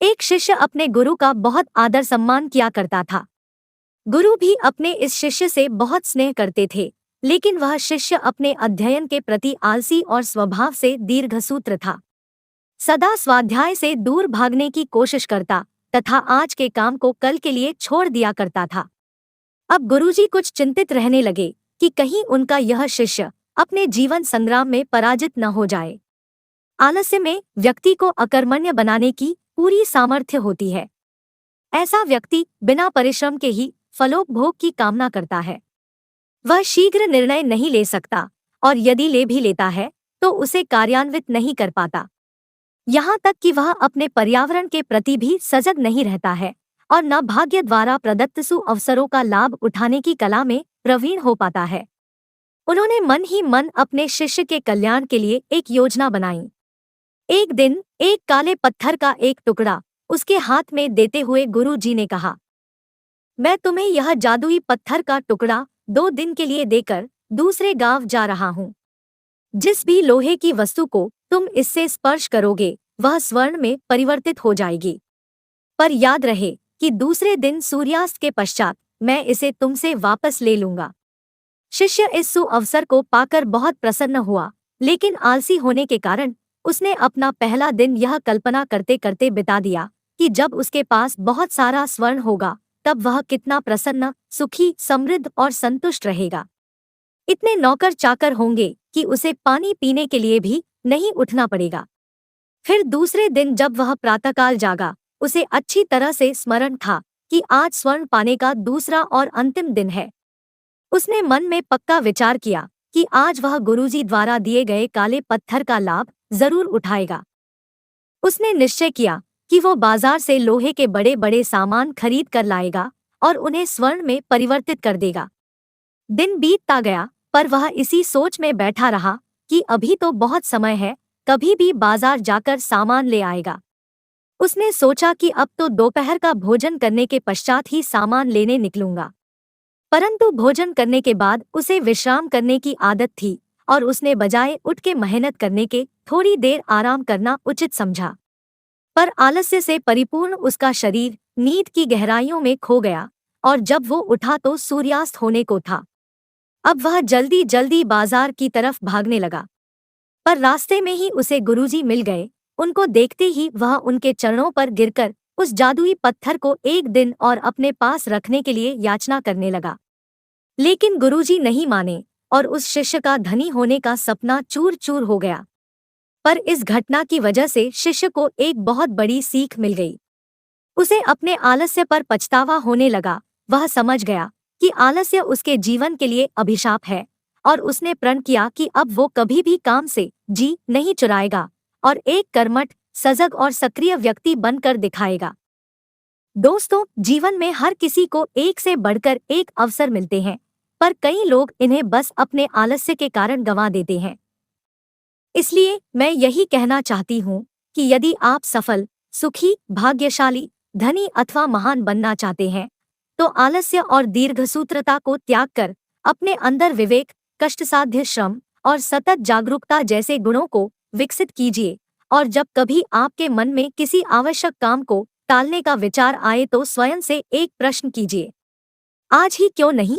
एक शिष्य अपने गुरु का बहुत आदर सम्मान किया करता था। गुरु भी अपने इस शिष्य से बहुत स्नेह करते थे, लेकिन वह शिष्य अपने अध्ययन के प्रति आलसी और स्वभाव से दीर्घसूत्र था। सदा स्वाध्याय से दूर भागने की कोशिश करता तथा आज के काम को कल के लिए छोड़ दिया करता था। अब गुरुजी कुछ चिंतित रहने लगे कि कहीं उनका यह शिष्य अपने जीवन संग्राम में पराजित न हो जाए। आलस्य में व्यक्ति को अकर्मण्य बनाने की पूरी सामर्थ्य होती है। ऐसा व्यक्ति बिना परिश्रम के ही फलोपभोग की कामना करता है। वह शीघ्र निर्णय नहीं ले सकता और यदि ले भी लेता है तो उसे कार्यान्वित नहीं कर पाता। यहाँ तक कि वह अपने पर्यावरण के प्रति भी सजग नहीं रहता है और न भाग्य द्वारा प्रदत्त अवसरों का लाभ उठाने की कला में प्रवीण हो पाता है। उन्होंने मन ही मन अपने शिष्य के कल्याण के लिए एक योजना बनाई। एक दिन एक काले पत्थर का एक टुकड़ा उसके हाथ में देते हुए गुरु जी ने कहा, मैं तुम्हें यह जादुई पत्थर का टुकड़ा 2 दिन के लिए देकर दूसरे गांव जा रहा हूँ। जिस भी लोहे की वस्तु को तुम इससे स्पर्श करोगे वह स्वर्ण में परिवर्तित हो जाएगी। पर याद रहे कि दूसरे दिन सूर्यास्त के पश्चात मैं इसे तुमसे वापस ले लूंगा। शिष्य इस सुअवसर को पाकर बहुत प्रसन्न हुआ, लेकिन आलसी होने के कारण उसने अपना पहला दिन यह कल्पना करते करते बिता दिया कि जब उसके पास बहुत सारा स्वर्ण होगा तब वह कितना प्रसन्न, सुखी, समृद्ध और संतुष्ट रहेगा। इतने नौकर चाकर होंगे कि उसे पानी पीने के लिए भी नहीं उठना पड़ेगा। फिर दूसरे दिन जब वह प्रातःकाल जागा, उसे अच्छी तरह से स्मरण था कि आज स्वर्ण पाने का दूसरा और अंतिम दिन है। उसने मन में पक्का विचार किया कि आज वह गुरुजी द्वारा दिए गए काले पत्थर का लाभ जरूर उठाएगा। उसने निश्चय किया कि वो बाजार से लोहे के बड़े बड़े सामान खरीद कर लाएगा और उन्हें स्वर्ण में परिवर्तित कर देगा। दिन बीतता गया, पर वह इसी सोच में बैठा रहा कि अभी तो बहुत समय है, कभी भी बाजार जाकर सामान ले आएगा। उसने सोचा कि अब तो दोपहर का भोजन करने के पश्चात ही सामान लेने निकलूंगा। परंतु भोजन करने के बाद उसे विश्राम करने की आदत थी और उसने बजाय उठ के मेहनत करने के थोड़ी देर आराम करना उचित समझा। पर आलस्य से परिपूर्ण उसका शरीर नींद की गहराइयों में खो गया और जब वो उठा तो सूर्यास्त होने को था। अब वह जल्दी जल्दी बाजार की तरफ भागने लगा, पर रास्ते में ही उसे गुरुजी मिल गए। उनको देखते ही वह उनके चरणों पर गिरकर उस जादुई पत्थर को एक दिन और अपने पास रखने के लिए याचना करने लगा। लेकिन गुरुजी नहीं माने और उस शिष्य का धनी होने का सपना चूर चूर हो गया। पर इस घटना की वजह से शिष्य को एक बहुत बड़ी सीख मिल गई। उसे अपने आलस्य पर पछतावा होने लगा। वह समझ गया कि आलस्य उसके जीवन के लिए अभिशाप है और उसने प्रण किया कि अब वो कभी भी काम से जी नहीं चुराएगा और एक कर्मठ, सजग और सक्रिय व्यक्ति बनकर दिखाएगा। दोस्तों, जीवन में हर किसी को एक से बढ़कर एक अवसर मिलते हैं, पर कई लोग इन्हें बस अपने आलस्य के कारण गंवा देते हैं। इसलिए मैं यही कहना चाहती हूँ कि यदि आप सफल, सुखी, भाग्यशाली, धनी अथवा महान बनना चाहते हैं तो आलस्य और दीर्घसूत्रता को त्याग कर अपने अंदर विवेक, कष्टसाध्य श्रम और सतत जागरूकता जैसे गुणों को विकसित कीजिए। और जब कभी आपके मन में किसी आवश्यक काम को टालने का विचार आए तो स्वयं से एक प्रश्न कीजिए, आज ही क्यों नहीं।